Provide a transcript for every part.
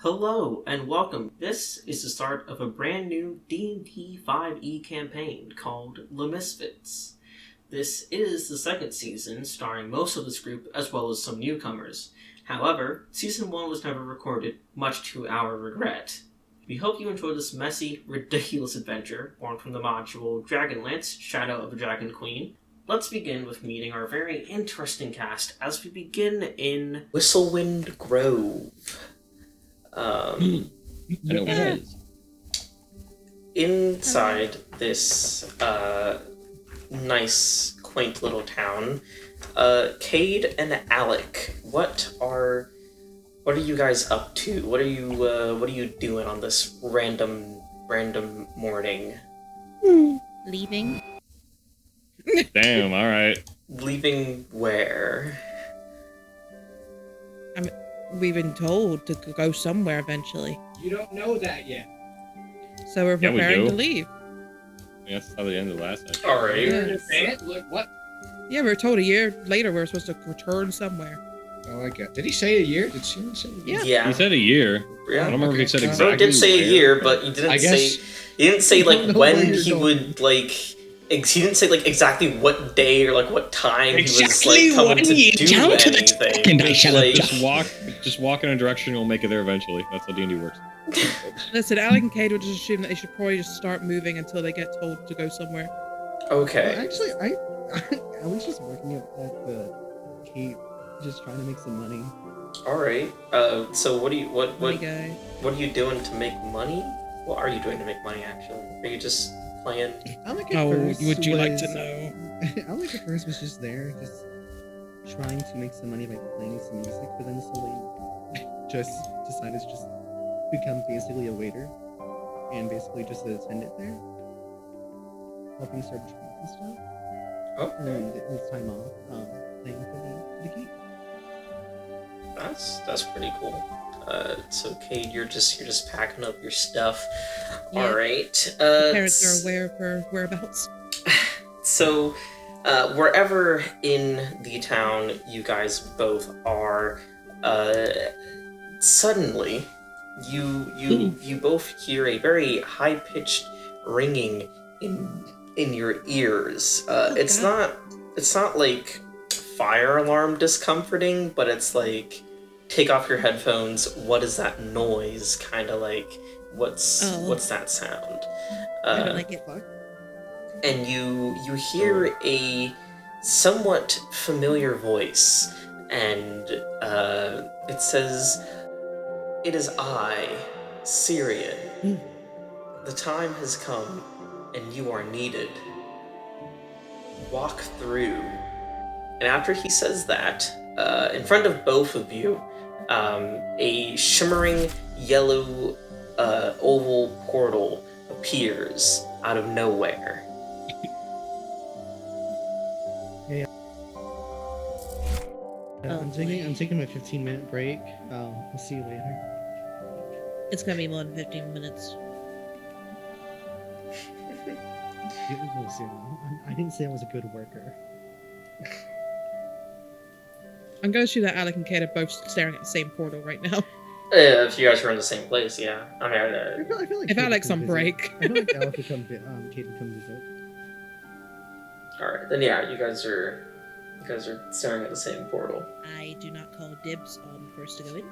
Hello and welcome. This is the start of a brand new D&D 5e campaign called LaMisfits. This is the second season, starring most of this group as well as some newcomers. However, Season 1 was never recorded, much to our regret. We hope you enjoy this messy, ridiculous adventure, born from the module Dragonlance, Shadow of a Dragon Queen. Let's begin with meeting our very interesting cast as we begin in Whistlewind Grove. Inside this nice, quaint little town, Cade and Alec, what are you guys up to? What are you doing on this random morning? Leaving. Damn, alright. Leaving where? We've been told to go somewhere eventually. You don't know that yet. So we're preparing do. to leave. Yeah, that's how the end of the last episode. Alright. Yes. Look, what? Yeah, we were told a year later we were supposed to return somewhere. Oh, I got. Did he say a year? Did she say a year? Yeah. He said a year. Yeah. I don't remember if he said Okay. exactly. He did say where. a year, but he didn't say don't like know when where you're he going. would like. He didn't say like exactly what day or like what time Exactly he was like coming 1 to year do down to the anything. second I shall Like, Just walk in a direction, you'll make it there eventually. That's how D&D works. Listen, Alec and Cade would just assume that they should probably just start moving until they get told to go somewhere. okay. Well, actually, I was just working at the Cape, just trying to make some money. All right. So Money what guy. are you doing to make money? What are you doing to make money? Actually, are you just playing? Alec at Oh, first would you like to was- know? Alec at first was just there, just trying to make some money by playing some music, but then slowly just decided to just become basically a waiter and basically just an attendant there, helping serve drinks and stuff. Oh, And his time off, playing for the Cape. that's pretty cool. So Cade, you're just packing up your stuff. Yeah. All right. Parents are aware of her whereabouts. So, wherever in the town you guys both are, suddenly you both hear a very high-pitched ringing in your ears. It's God. not like fire alarm discomforting, but it's like take off your headphones. What is that noise? Kind of like what's that sound? I don't like it. And you hear a somewhat familiar voice, and it says, "It is I, Syrian. The time has come, and you are needed. Walk through." And after he says that, in front of both of you, a shimmering yellow oval portal appears out of nowhere. I'm taking my 15-minute break. I'll see you later. It's gonna be more than 15 minutes. I didn't say I was a good worker. I'm gonna assume that Alec and Cade are both staring at the same portal right now. If you guys were in the same place, yeah. I mean, I feel like If Kate Alec's would on come break. visit. I feel like Alec would come Kate would come visit. alright, then yeah, you guys are staring at the same portal. I do not call dibs on first to go in.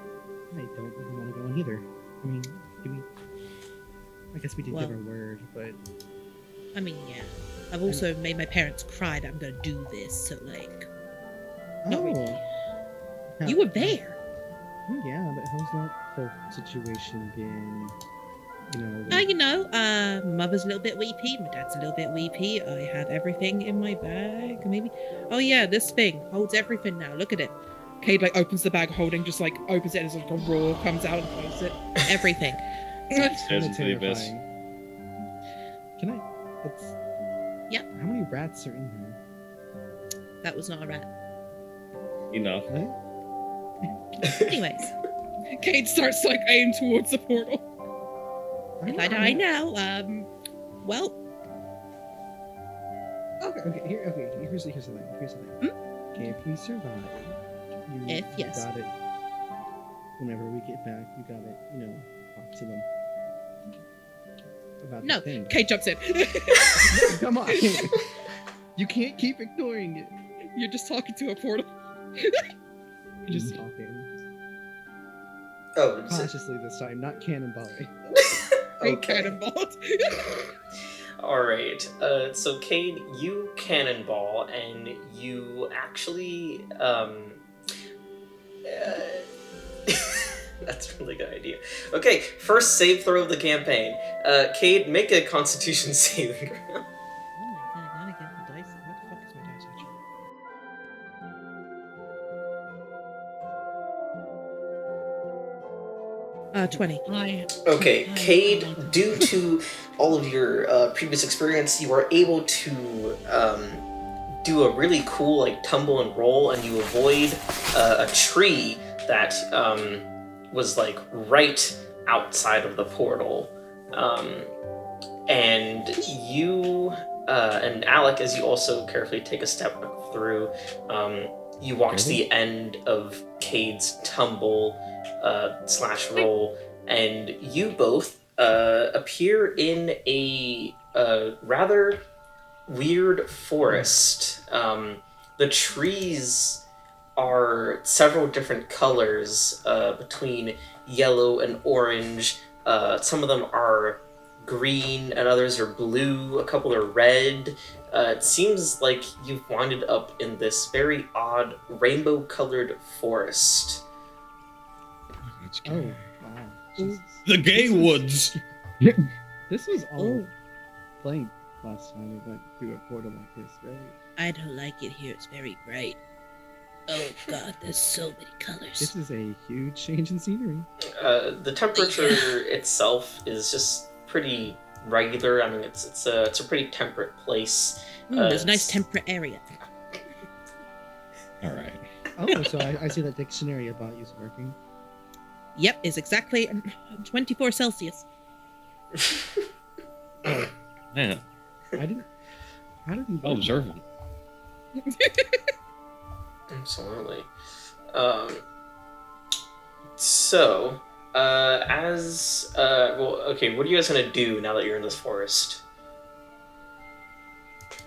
I don't even want to go in either. I mean, I guess we did Well- give our word, but I mean, yeah. I've also made my parents cry that I'm gonna do this, so like, not really. Yeah, You were there. Yeah, but how's that whole situation been? Mother's a little bit weepy, my dad's a little bit weepy. I have everything in my bag, maybe. Oh yeah, this thing holds everything now. Look at it. Cade like opens the bag, opens it, and it's like a roar comes out and closes it. Everything. Stares into the abyss. Can I? Let's. Yeah. How many rats are in here? That was not a rat. Enough. Anyways, Cade starts like aim towards the portal. if I die now, well, Okay. Here's the thing. Okay, if we survive, If, yes. got it. whenever we get back, you gotta, talk to them. About No, the thing. Kate jumps in. Come on. You can't keep ignoring it. You're just talking to a portal. Just talking. Oh, Cautiously this time, not cannonballing. okay. Cannonballed. Alright, so Cade, you cannonball, and you actually, that's a really good idea. Okay, first save throw of the campaign. Cade, make a constitution saving throw. Oh my god, I gotta get the dice. What the fuck is my dice actually? 20. Okay, Cade, due to all of your previous experience, you are able to do a really cool like tumble and roll, and you avoid a tree that was like right outside of the portal. And you and Alec, as you also carefully take a step through, you walk to the end of Cade's tumble / roll, and you both appear in a rather weird forest. The trees are several different colors between yellow and orange. Some of them are green and others are blue, a couple are red. It seems like you've winded up in this very odd rainbow-colored forest. Oh, wow. Jesus. The gay woods. This was all playing last time we went through a portal like this, right? I don't like it here. It's very bright. Oh god, there's so many colors. This is a huge change in scenery. The temperature itself is just pretty regular. I mean, it's a pretty temperate place. There's a nice temperate area. All right. Oh, so I see that dictionary I bought you's working. Yep, it's exactly 24 Celsius. Man, How did he well observant. Absolutely. So, okay, what are you guys gonna do now that you're in this forest?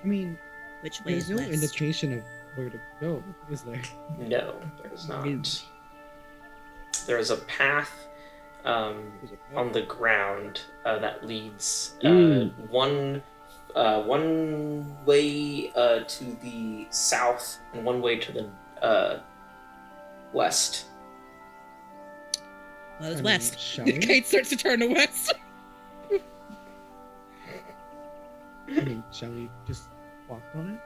I mean, Which way there's is no west? indication of where to go, is there? No, there's not. Is- There's a path There's a on the ground that leads Mm. one way to the south and one way to the west. Well, it's I mean, west. shall we? Kate starts to turn to west. I mean, shall we just walk on it?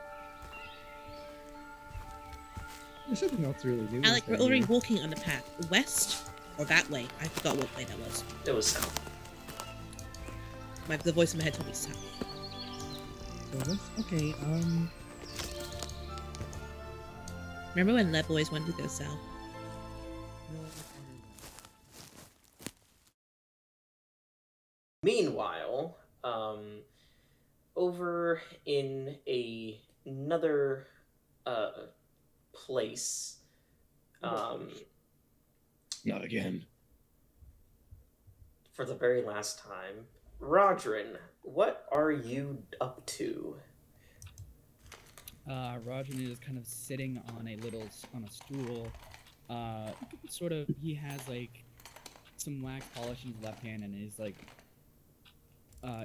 There's something else really new. Alec, we're is that already here. walking on the path. West or that way? I forgot what way that was. It was south. The voice in my head told me south. So that's okay. Remember when Lev always wanted to go south? Meanwhile, over in another place, Not again. for the very last time, Rodrin, what are you up to? Roger is kind of sitting on a stool. He has like some wax polish in his left hand and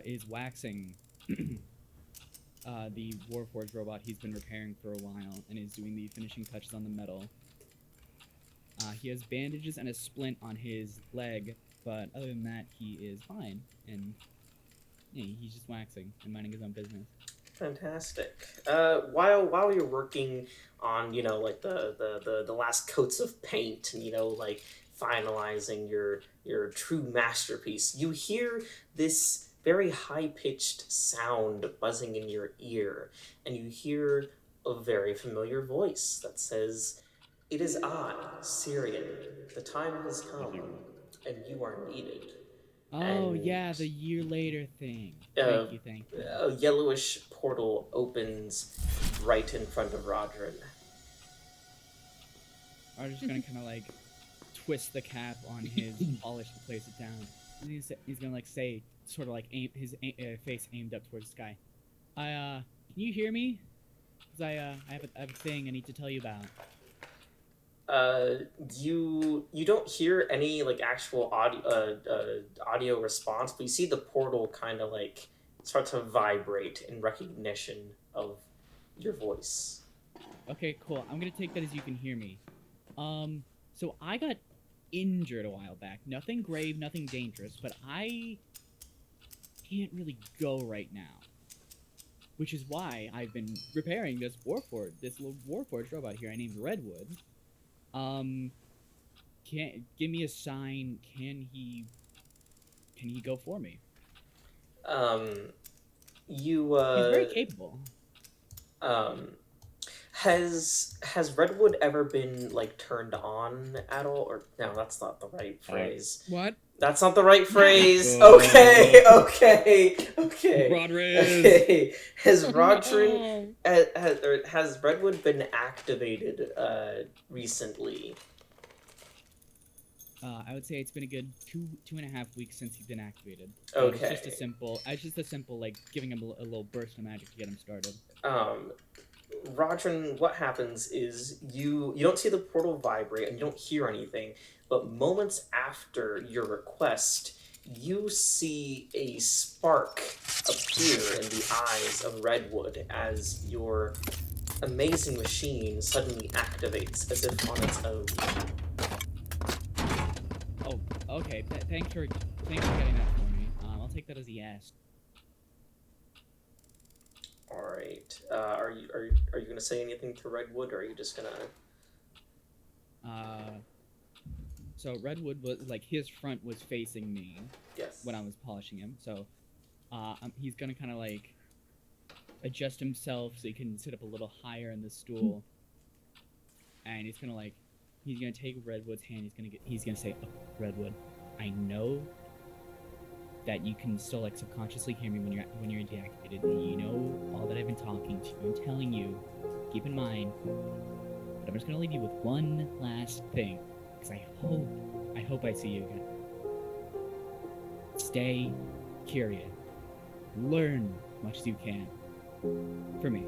is waxing the Warforged robot he's been repairing for a while and is doing the finishing touches on the metal. He has bandages and a splint on his leg, but other than that, he is fine, and yeah, he's just waxing and minding his own business. Fantastic. While you're working on, like the last coats of paint and, like finalizing your true masterpiece, you hear this very high-pitched sound buzzing in your ear, and you hear a very familiar voice that says, "It is I, Syrian. The time has come, and you are needed." Oh, And- yeah, the year later thing. Uh, Thank you. A yellowish portal opens right in front of Rodrin. I'm just gonna kind of like twist the cap on his polish and place it down. He's gonna like say, sort of like his face aimed up towards the sky. Can you hear me? Cause I have a thing I need to tell you about. You don't hear any like actual audio response, but you see the portal kind of like start to vibrate in recognition of your voice. Okay, cool. I'm gonna take that as you can hear me. So I got injured a while back. Nothing grave, nothing dangerous, but I can't really go right now. Which is why I've been repairing this little Warforged robot here I named Redwood. Can give me a sign. Can he go for me? He's very capable. Has Redwood ever been like turned on at all? Or no, that's not the right phrase. What? That's not the right phrase. Oh. Okay. Rodriguez. Okay. Has Oh. has Redwood been activated recently? I would say it's been a good 2.5 weeks since he's been activated. Okay. It's just a simple like giving him a little burst of magic to get him started. Rodrin, what happens is you don't see the portal vibrate and you don't hear anything, but moments after your request, you see a spark appear in the eyes of Redwood as your amazing machine suddenly activates as if on its own. Oh, okay. Thanks for getting that for me. I'll take that as a yes. All right. Are you gonna say anything to Redwood, or are you just gonna? So Redwood was like his front was facing me. Yes. When I was polishing him, so he's gonna kind of like adjust himself so he can sit up a little higher in the stool, and he's gonna take Redwood's hand. He's gonna say, oh, Redwood, I know that you can still like subconsciously hear me when you're deactivated. You know all that I've been talking to you and telling you. Keep in mind, but I'm just gonna leave you with one last thing, because I hope I see you again. Stay curious. Learn as much as you can. For me.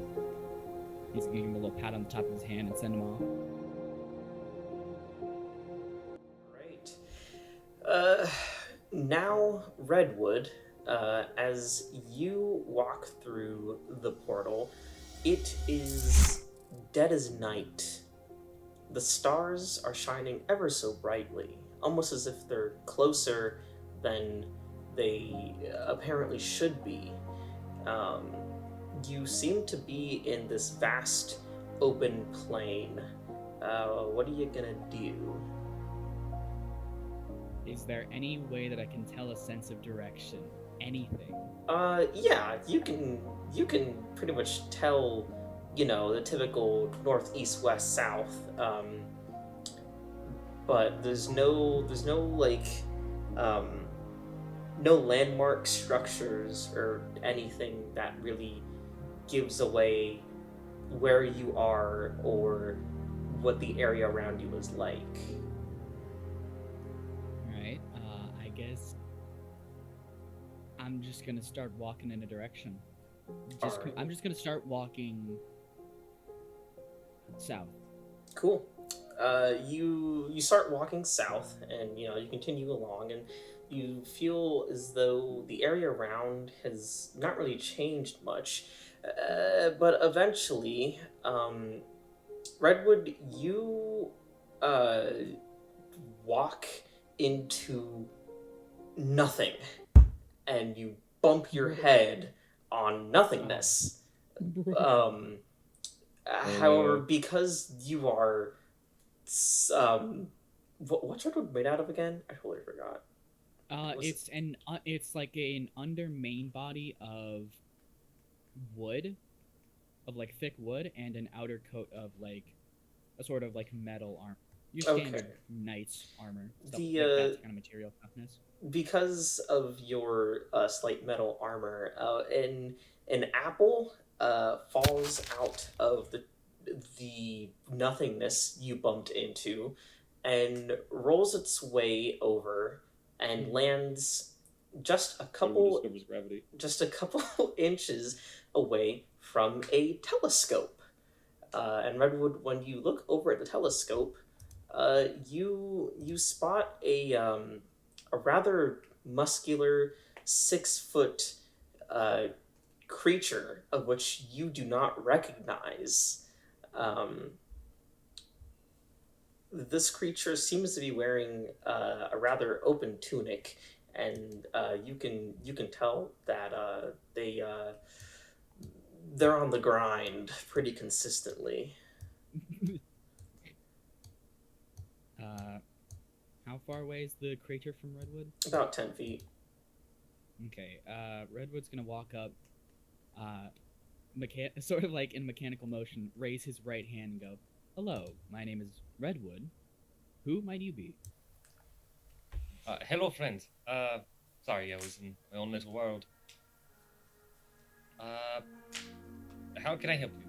He's gonna give him a little pat on the top of his hand and send him off. Right. Now, Redwood, as you walk through the portal, it is dead as night. The stars are shining ever so brightly, almost as if they're closer than they apparently should be. You seem to be in this vast open plain. What are you gonna do? Is there any way that I can tell a sense of direction? Anything? Yeah, you can pretty much tell, the typical north, east, west, south. But there's no landmark structures or anything that really gives away where you are or what the area around you is like. Alright, I guess I'm just gonna start walking in a direction. I'm just gonna start walking south. Cool. You start walking south, and you continue along, and you feel as though the area around has not really changed much. But eventually, Redwood, you walk into nothing, and you bump your head on nothingness. However, because you are, what's Redwood made out of again? I totally forgot. It's like an under main body of wood, of like thick wood, and an outer coat of like a sort of like metal armor. Your standard knight's armor. Stuff like that kind of material toughness. Because of your slight metal armor, an apple falls out of the nothingness you bumped into, and rolls its way over and lands just a couple Discovers gravity. inches away from a telescope. And Redwood, when you look over at the telescope, you spot a rather muscular 6-foot creature of which you do not recognize. This creature seems to be wearing a rather open tunic, and you can tell that they're on the grind pretty consistently. How far away is the creature from Redwood? About 10 feet. Okay, Redwood's gonna walk up, sort of like in mechanical motion, raise his right hand and go, "Hello, my name is Redwood. Who might you be?" Hello, friend. Sorry, I was in my own little world. How can I help you?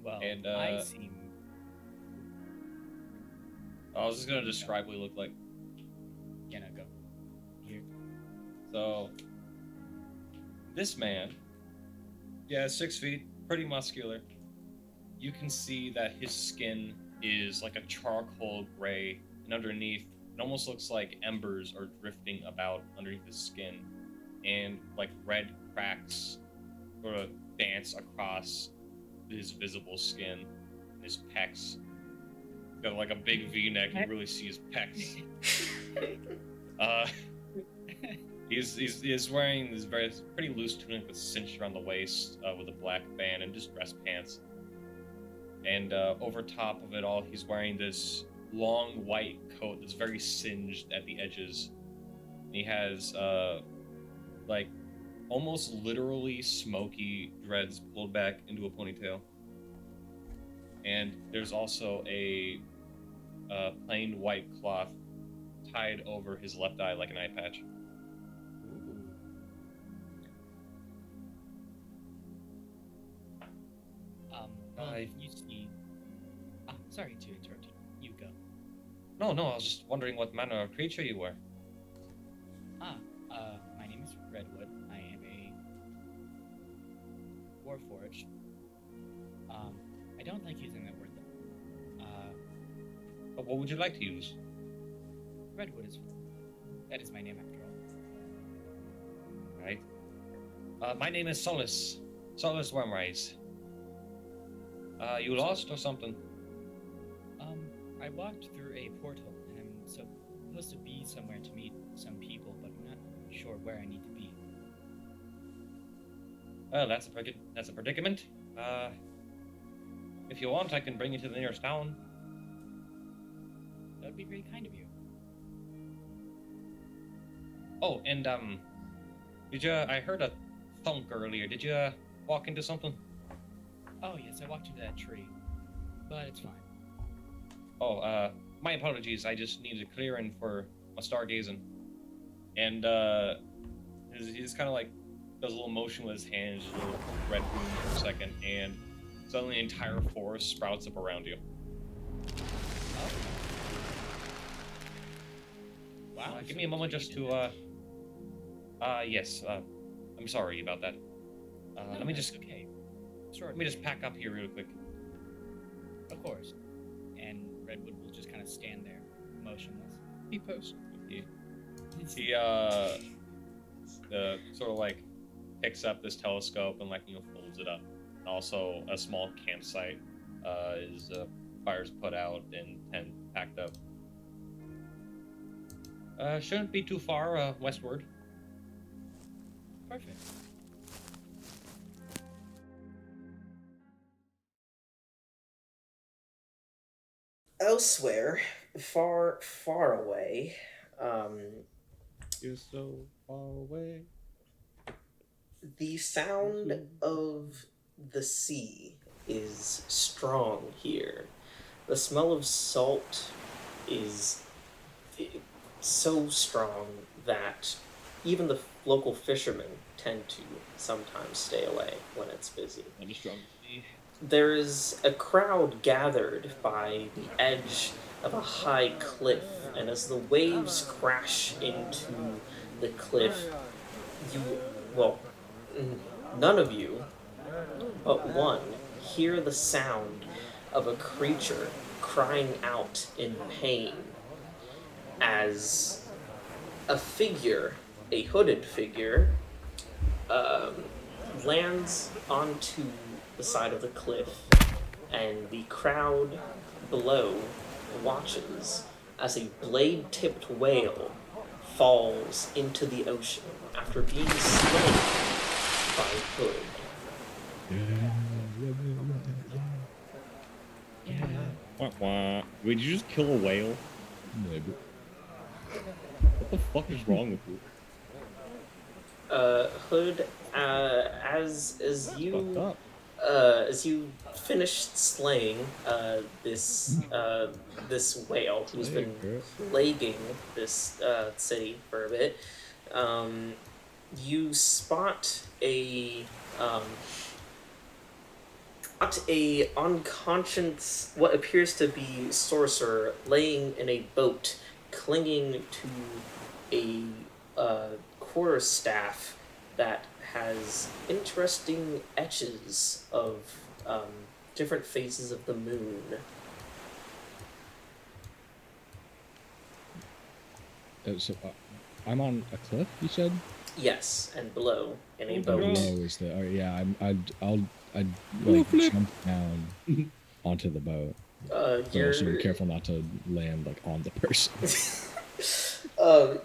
Well, And, I seem... I was just gonna describe what he looked like. Yeah, no, go. Here. So, this man, 6 feet, pretty muscular. You can see that his skin is like a charcoal gray, and underneath, it almost looks like embers are drifting about underneath his skin, and like red cracks sort of dance across his visible skin and his pecs. He's got like a big V-neck, you really see his pecs. He's wearing this pretty loose tunic that's cinched around the waist with a black band and just dress pants. And over top of it all, he's wearing this long white coat that's very singed at the edges. And he has like almost literally smoky dreads pulled back into a ponytail. And there's also a plain white cloth tied over his left eye like an eye patch. You see... sorry to interrupt you. You go. No, I was just wondering what manner of creature you were. My name is Redwood. I am a Warforged. I don't like using that word though. What would you like to use? Redwood is... That is my name after all. Right. My name is Solace. Solace Wormrise. You lost or something? I walked through a portal, and I'm supposed to be somewhere to meet some people, but I'm not sure where I need to be. Well, that's a predicament. If you want, I can bring you to the nearest town. That would be very kind of you. Oh, and I heard a thunk earlier. Did you walk into something? Oh yes, I walked into that tree, but it's fine. Oh, my apologies. I just needed a clearing for my stargazing. And he just kind of like does a little motion with his hand, just a little red boom for a second, and suddenly the entire forest sprouts up around you. Wow. Give me a moment just to yes. I'm sorry about that. Let me just okay. Sure. Let me just pack up here real quick. Of course. And Redwood will just kind of stand there, motionless. He posts. He sort of like picks up this telescope and folds it up. And also a small campsite is fires put out and tent packed up. Shouldn't be too far westward. Perfect. Elsewhere, far, far away, You're so far away. the sound of the sea is strong here. The smell of salt is so strong that even the local fishermen tend to sometimes stay away when it's busy. there is a crowd gathered by the edge of a high cliff, and as the waves crash into the cliff, none of you but one hear the sound of a creature crying out in pain as a figure, a hooded figure, lands onto the side of the cliff, and the crowd below watches as a blade-tipped whale falls into the ocean after being slain by Hood. Wah, wah. Wait, did you just kill a whale? Maybe. What the fuck is wrong with you? Hood, as you finished slaying this whale who's been plaguing this city for a bit, you spot a unconscious, what appears to be sorcerer, laying in a boat, clinging to a quarterstaff that has interesting etches of different phases of the moon. I'm on a cliff, you said? Yes, and below in a boat. Below is the... Oh, yeah, I'd like jump down onto the boat. You're... So be careful not to land like on the person.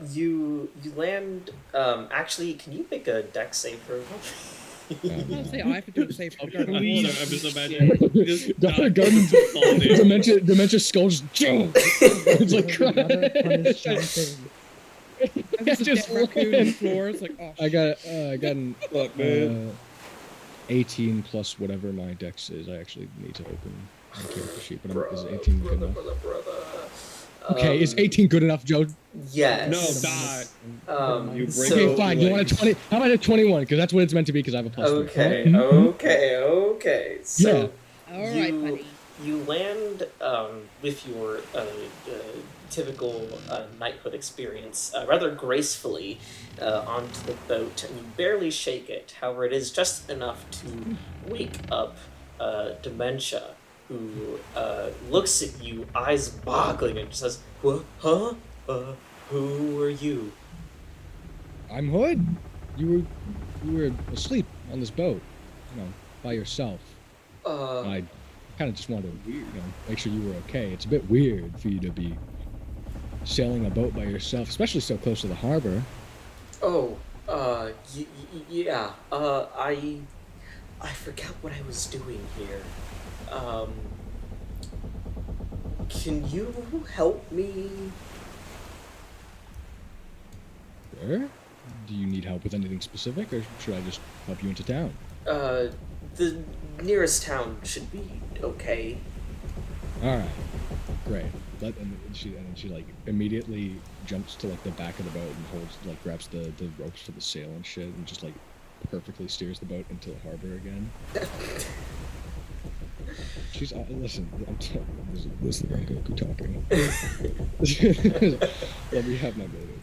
You land. Actually, can you make a dex save for? I'll say I have to do the save. Please. I'm just imagining. Dementia skull just it's like Just raccoon on the floor. It's like, oh. I got an 18 plus whatever my dex is. I actually need to open my character sheet, but is 18 good enough? Okay, is 18 good enough, Joe? Yes. No, die. You break Okay, fine. You want a 20? How about a 21? Because that's what it's meant to be. Because I have a plus. Okay. 3. Okay. So yeah. All right, buddy. You land with your typical knighthood experience rather gracefully onto the boat, and you barely shake it. However, it is just enough to wake up Dementia, who looks at you, eyes boggling, and says, "What? Huh? Who are you?" I'm Hood. You were asleep on this boat, by yourself. I kind of just wanted to, make sure you were okay. It's a bit weird for you to be sailing a boat by yourself, especially so close to the harbor. Oh, yeah. I forgot what I was doing here. Can you help me? Sure. Do you need help with anything specific, or should I just help you into town? The nearest town should be okay. All right, great. And then she like immediately jumps to like the back of the boat and grabs the ropes for the sail and shit, and just like perfectly steers the boat into the harbor again. She's listen. This is the Goku talking. Let me have my moment.